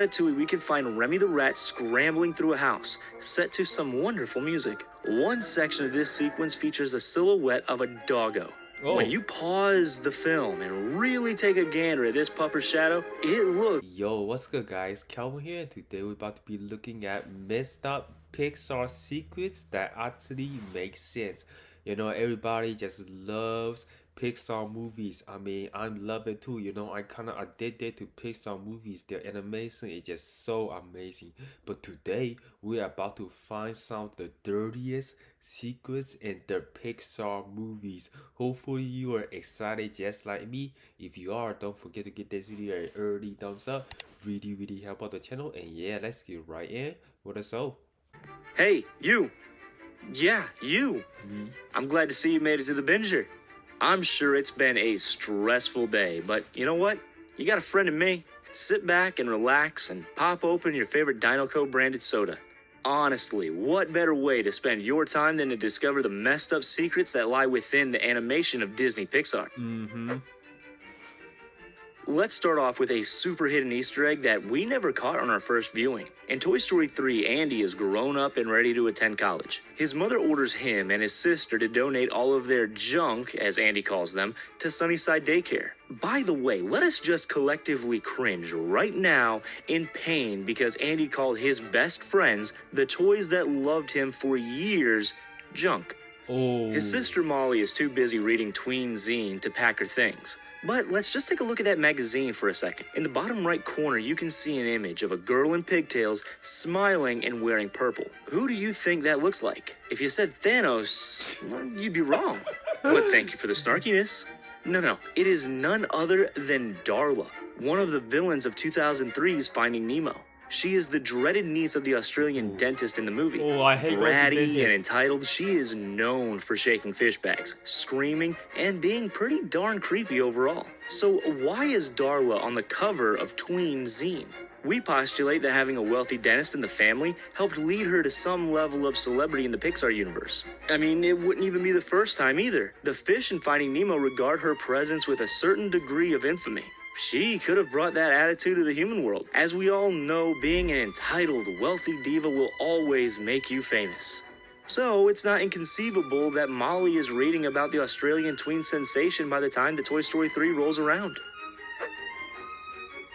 Ratatouille, we can find Remy the rat scrambling through a house, set to some wonderful music. One section of this sequence features the silhouette of a doggo. Oh. When you pause the film and really take a gander at this pupper's shadow, it looks... Yo, what's good guys? Calvin here, and today we're about to be looking at messed up Pixar secrets that actually make sense. You know, everybody just loves Pixar movies. I mean, I love it too. You know, I kind of addicted to Pixar movies. Their animation is just so amazing. But today, we are about to find some of the dirtiest secrets in the Pixar movies. Hopefully, you are excited just like me. If you are, don't forget to give this video an early thumbs up. Really help out the channel. And yeah, let's get right in with the show. Hey, you! Yeah, you! Me? I'm glad to see you made it to the binger. I'm sure it's been a stressful day, but you know what? You got a friend in me. Sit back and relax and pop open your favorite Dinoco branded soda. Honestly, what better way to spend your time than to discover the messed up secrets that lie within the animation of Disney Pixar? Let's start off with a super hidden Easter egg that we never caught on our first viewing. In Toy Story 3, Andy is grown up and ready to attend college. His mother orders him and his sister to donate all of their junk, as Andy calls them, to Sunnyside Daycare. By the way, let us just collectively cringe right now in pain because Andy called his best friends, the toys that loved him for years, junk. Oh. His sister Molly is too busy reading Tween Zine to pack her things. But let's just take a look at that magazine for a second. In the bottom right corner, you can see an image of a girl in pigtails, smiling and wearing purple. Who do you think that looks like? If you said Thanos, well, you'd be wrong. But thank you for the snarkiness. No, it is none other than Darla, one of the villains of 2003's Finding Nemo. She is the dreaded niece of the Australian dentist in the movie. Oh, I hate Bratty and entitled, she is known for shaking fish bags, screaming, and being pretty darn creepy overall. So why is Darla on the cover of Tween Zine? We postulate that having a wealthy dentist in the family helped lead her to some level of celebrity in the Pixar universe. I mean, it wouldn't even be the first time either. The fish in Finding Nemo regard her presence with a certain degree of infamy. She could have brought that attitude to the human world. As we all know, being an entitled, wealthy diva will always make you famous. So it's not inconceivable that Molly is reading about the Australian tween sensation by the time the Toy Story 3 rolls around.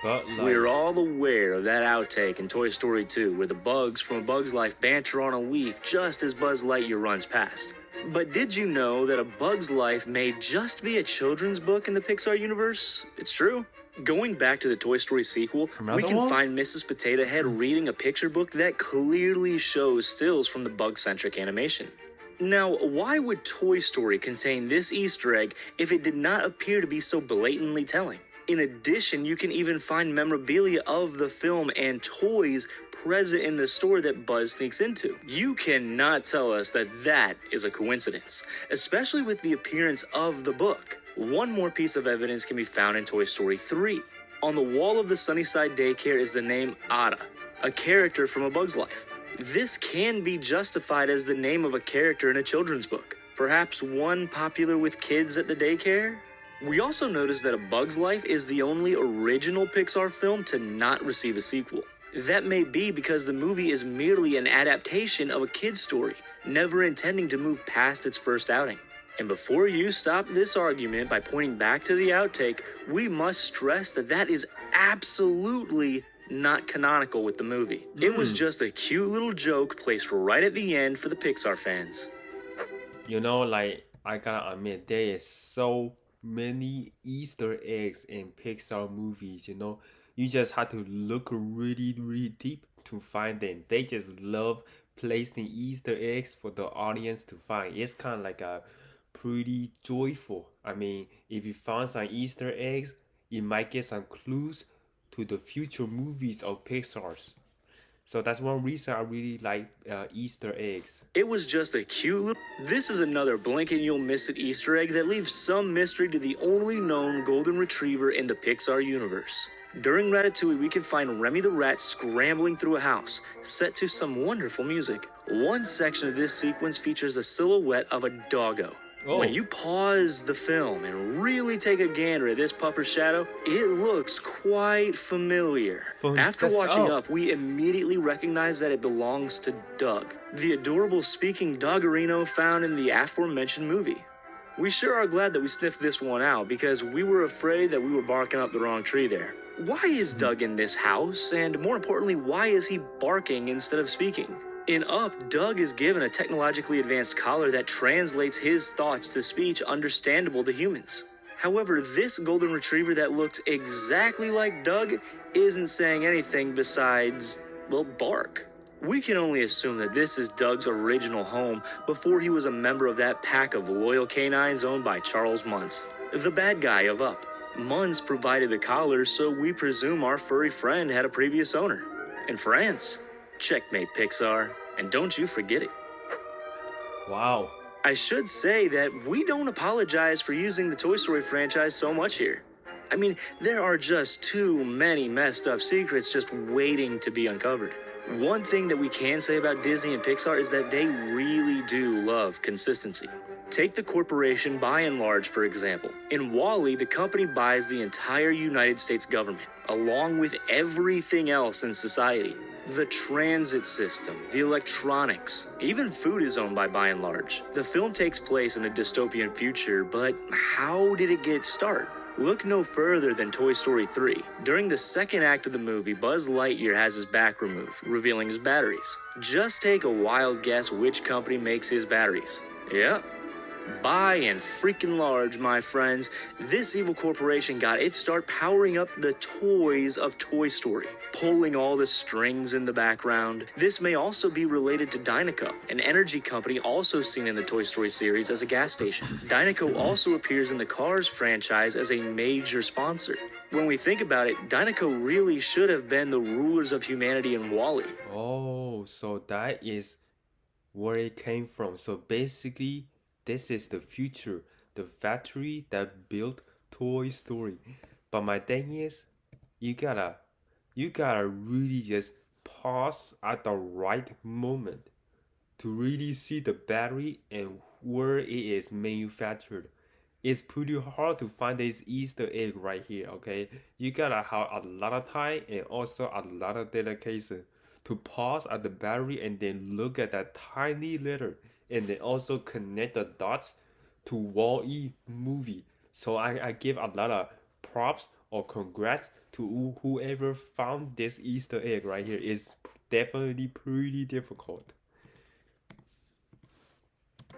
We're all aware of that outtake in Toy Story 2, where the bugs from A Bug's Life banter on a leaf just as Buzz Lightyear runs past. But did you know that A Bug's Life may just be a children's book in the Pixar universe? It's true. Going back to the Toy Story sequel, we can find Mrs. Potato Head reading a picture book that clearly shows stills from the bug-centric animation. Now, why would Toy Story contain this Easter egg if it did not appear to be so blatantly telling? In addition, you can even find memorabilia of the film and toys present in the store that Buzz sneaks into. You cannot tell us that that is a coincidence, especially with the appearance of the book. One more piece of evidence can be found in Toy Story 3. On the wall of the Sunnyside Daycare is the name Ada, a character from A Bug's Life. This can be justified as the name of a character in a children's book, perhaps one popular with kids at the daycare? We also notice that A Bug's Life is the only original Pixar film to not receive a sequel. That may be because the movie is merely an adaptation of a kid's story, never intending to move past its first outing. And before you stop this argument by pointing back to the outtake, we must stress that that is absolutely not canonical with the movie. It was just a cute little joke placed right at the end for the Pixar fans. You know, like, I gotta admit, there is so many Easter eggs in Pixar movies, you know. You just have to look really deep to find them. They just love placing Easter eggs for the audience to find. It's kind of like a pretty joyful. I mean, if you found some Easter eggs, you might get some clues to the future movies of Pixar's. So that's one reason I really like Easter eggs. It was just a cute little... This is another blink and you'll miss it Easter egg that leaves some mystery to the only known golden retriever in the Pixar universe. During Ratatouille, we can find Remy the rat scrambling through a house, set to some wonderful music. One section of this sequence features the silhouette of a doggo. When Oh, you pause the film and really take a gander at this pupper's shadow, it looks quite familiar. After that's watching up. up, we immediately recognize that it belongs to Doug, the adorable speaking doggerino found in the aforementioned movie. We sure are glad that we sniffed this one out because we were afraid that we were barking up the wrong tree there. Why is Doug in this house? And more importantly, why is he barking instead of speaking? In Up, Doug is given a technologically advanced collar that translates his thoughts to speech understandable to humans. However, this golden retriever that looks exactly like Doug isn't saying anything besides, well, bark. We can only assume that this is Doug's original home before he was a member of that pack of loyal canines owned by Charles Muntz, the bad guy of Up. Muntz provided the collar, so we presume our furry friend had a previous owner. In France, checkmate Pixar, and don't you forget it. Wow. I should say that we don't apologize for using the Toy Story franchise so much here. I mean, there are just too many messed up secrets just waiting to be uncovered. One thing that we can say about Disney and Pixar is that they really do love consistency. Take the corporation by and large, for example. In WALL-E, the company buys the entire United States government, along with everything else in society. The transit system, the electronics, even food is owned by and large. The film takes place in a dystopian future, but how did it get started? Look no further than Toy Story 3. During the second act of the movie, Buzz Lightyear has his back removed, revealing his batteries. Just take a wild guess which company makes his batteries. Yeah, by and freaking large, my friends, this evil corporation got its start powering up the toys of Toy Story, pulling all the strings in the background. This may also be related to Dynaco, an energy company also seen in the Toy Story series as a gas station. Dynaco also appears in the Cars franchise as a major sponsor. When we think about it, Dynaco really should have been the rulers of humanity in WALL-E. Oh, so that is where it came from. So basically, this is the future, the factory that built Toy Story. But my thing is, you gotta really just pause at the right moment to really see the battery and where it is manufactured. It's pretty hard to find this Easter egg right here, okay? You gotta have a lot of time and also a lot of dedication to pause at the battery and then look at that tiny letter and then also connect the dots to Wall-E movie. So I give a lot of props or congrats to whoever found this Easter egg right here. It's definitely pretty difficult.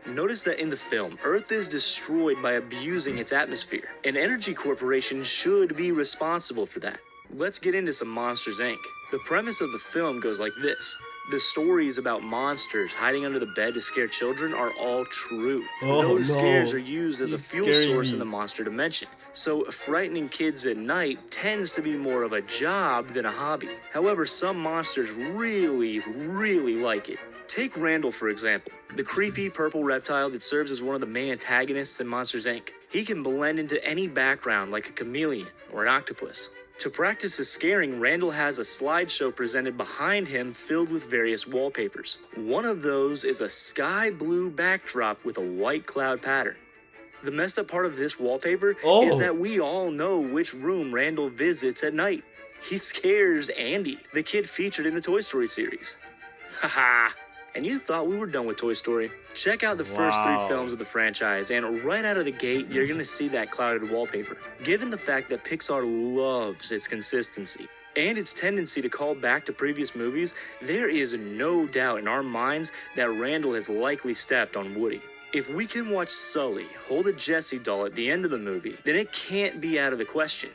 Notice that in the film, Earth is destroyed by abusing its atmosphere. An energy corporation should be responsible for that. Let's get into some Monsters, Inc. The premise of the film goes like this. The stories about monsters hiding under the bed to scare children are all true. Oh, Those no. scares are used as a It's fuel scaring source me. in the monster dimension. So frightening kids at night tends to be more of a job than a hobby. However, some monsters really like it. Take Randall, for example, the creepy purple reptile that serves as one of the main antagonists in Monsters, Inc. He can blend into any background like a chameleon or an octopus. To practice his scaring, Randall has a slideshow presented behind him filled with various wallpapers. One of those is a sky blue backdrop with a white cloud pattern. The messed up part of this wallpaper is that we all know which room Randall visits at night. He scares Andy, the kid featured in the Toy Story series. Haha! And you thought we were done with Toy Story? Check out the first 3 Wow. films of the franchise, and right out of the gate, you're gonna see that clouded wallpaper. Given the fact that Pixar loves its consistency and its tendency to call back to previous movies, there is no doubt in our minds that Randall has likely stepped on Woody. If we can watch Sully hold a Jessie doll at the end of the movie, then it can't be out of the question.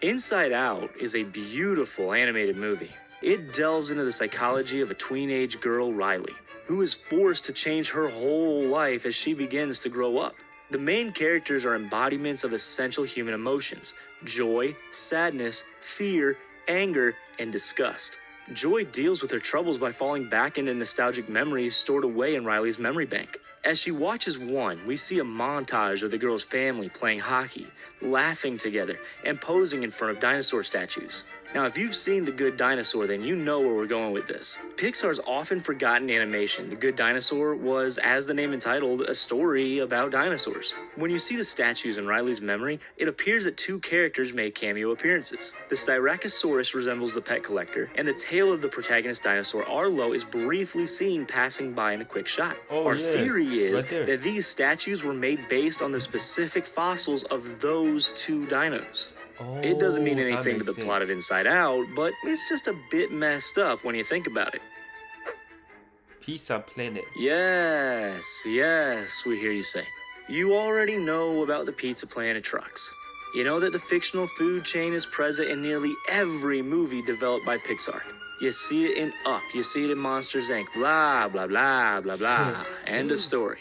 Inside Out is a beautiful animated movie. It delves into the psychology of a tween-age girl, Riley, who is forced to change her whole life as she begins to grow up. The main characters are embodiments of essential human emotions: joy, sadness, fear, anger, and disgust. Joy deals with her troubles by falling back into nostalgic memories stored away in Riley's memory bank. As she watches one, we see a montage of the girl's family playing hockey, laughing together, and posing in front of dinosaur statues. Now, if you've seen The Good Dinosaur, then you know where we're going with this. Pixar's often forgotten animation, The Good Dinosaur, was, as the name entitled, a story about dinosaurs. When you see the statues in Riley's memory, it appears that two characters made cameo appearances. The Styracosaurus resembles the pet collector, and the tail of the protagonist dinosaur Arlo is briefly seen passing by in a quick shot. Oh, Our yes, theory is right there. that these statues were made based on the specific fossils of those two dinos. It doesn't mean Oh, that anything to makes the plot of sense. Inside Out, but it's just a bit messed up when you think about it. Pizza Planet. Yes, we hear you say. You already know about the Pizza Planet trucks. You know that the fictional food chain is present in nearly every movie developed by Pixar. You see it in Up, you see it in Monsters Inc., blah, blah, blah, blah, blah. End of story.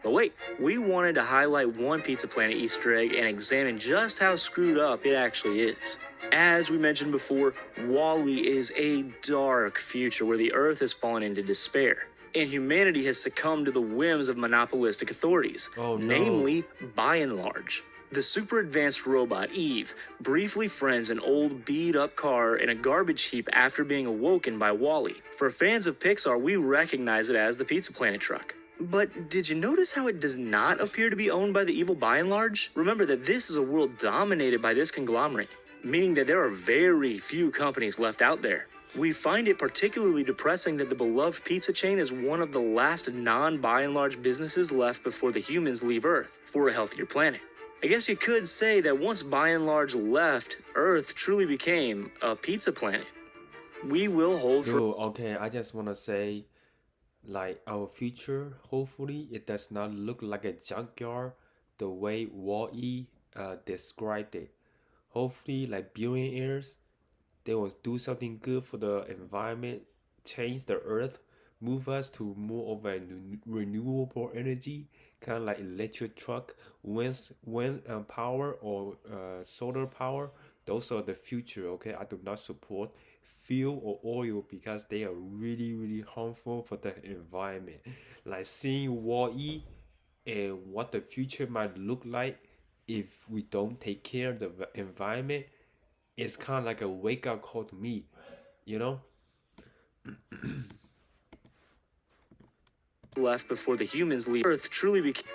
But wait, we wanted to highlight one Pizza Planet Easter egg and examine just how screwed up it actually is. As we mentioned before, WALL-E is a dark future where the Earth has fallen into despair, and humanity has succumbed to the whims of monopolistic authorities, Oh, no. namely, by and large. The super advanced robot, Eve, briefly friends an old beat-up car in a garbage heap after being awoken by WALL-E. For fans of Pixar, we recognize it as the Pizza Planet truck. But did you notice how it does not appear to be owned by the evil by and large? Remember that this is a world dominated by this conglomerate, meaning that there are very few companies left out there. We find it particularly depressing that the beloved pizza chain is one of the last non-by and large businesses left before the humans leave Earth for a healthier planet. I guess you could say that once by and large left, Earth truly became a pizza planet. We will hold for... Dude, okay, I just want to say, like, our future, hopefully, it does not look like a junkyard the way Wall-E described it. Hopefully, like billionaires, they will do something good for the environment, change the earth, move us to more of a renewable energy, kind of like electric truck, wind power or solar power. Those are the future, okay? I do not support fuel or oil because they are really, really harmful for the environment. Like seeing Wall-E and what the future might look like if we don't take care of the environment, it's kind of like a wake-up call to me, you know? left before the humans leave Earth truly became...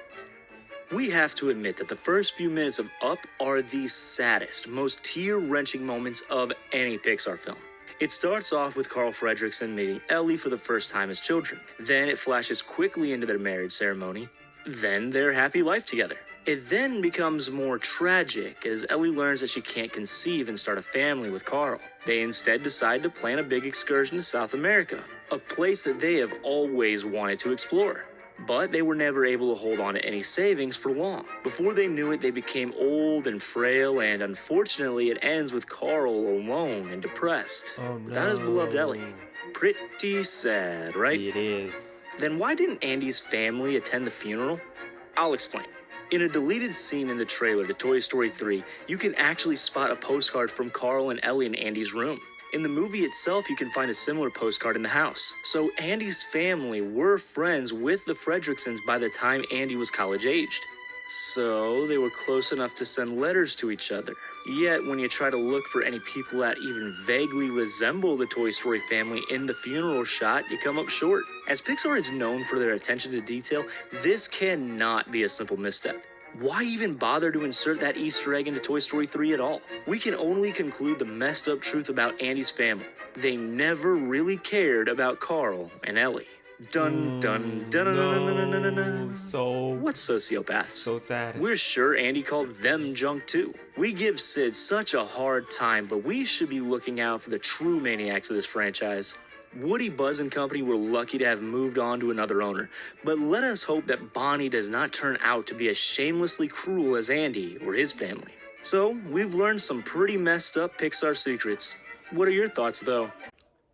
We have to admit that the first few minutes of Up are the saddest, most tear-wrenching moments of any Pixar film. It starts off with Carl Fredricksen meeting Ellie for the first time as children. Then it flashes quickly into their marriage ceremony. Then their happy life together. It then becomes more tragic as Ellie learns that she can't conceive and start a family with Carl. They instead decide to plan a big excursion to South America, a place that they have always wanted to explore. But they were never able to hold on to any savings for long. Before they knew it, they became old and frail, and unfortunately it ends with Carl alone and depressed, Oh without his beloved Ellie. no. Pretty sad, right? It is. Then why didn't Andy's family attend the funeral? I'll explain. In a deleted scene in the trailer to Toy Story 3, you can actually spot a postcard from Carl and Ellie in Andy's room. In the movie itself, you can find a similar postcard in the house. So Andy's family were friends with the Fredricksens by the time Andy was college-aged. So they were close enough to send letters to each other. Yet, when you try to look for any people that even vaguely resemble the Toy Story family in the funeral shot, you come up short. As Pixar is known for their attention to detail, this cannot be a simple misstep. Why even bother to insert that Easter egg into Toy Story 3 at all? We can only conclude the messed up truth about Andy's family. They never really cared about Carl and Ellie. Dun dun dun dun dun dun dun dun dun. So What sociopaths? so sad. We're sure Andy called them junk too. We give Sid such a hard time, but we should be looking out for the true maniacs of this franchise. Woody, Buzz and Company were lucky to have moved on to another owner, but let us hope that Bonnie does not turn out to be as shamelessly cruel as Andy or his family. So, we've learned some pretty messed up Pixar secrets. What are your thoughts though?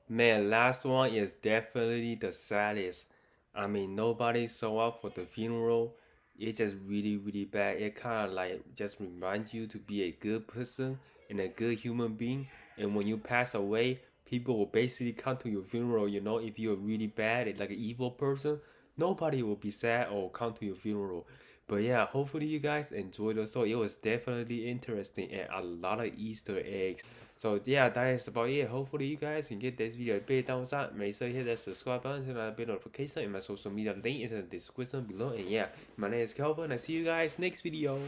Man, last one is definitely the saddest. I mean, nobody saw up for the funeral. It's just really, really bad. It kind of like just reminds you to be a good person and a good human being. And when you pass away, people will basically come to your funeral. You know, if you're really bad and like an evil person, nobody will be sad or come to your funeral. But yeah, hopefully you guys enjoyed the story. It was definitely interesting and a lot of Easter eggs. So yeah, that is about it. Hopefully you guys can get this video a big thumbs up. Make sure you hit that subscribe button, turn on the bell notification, and my social media link is in the description below. And yeah, my name is Kelvin. I see you guys next video.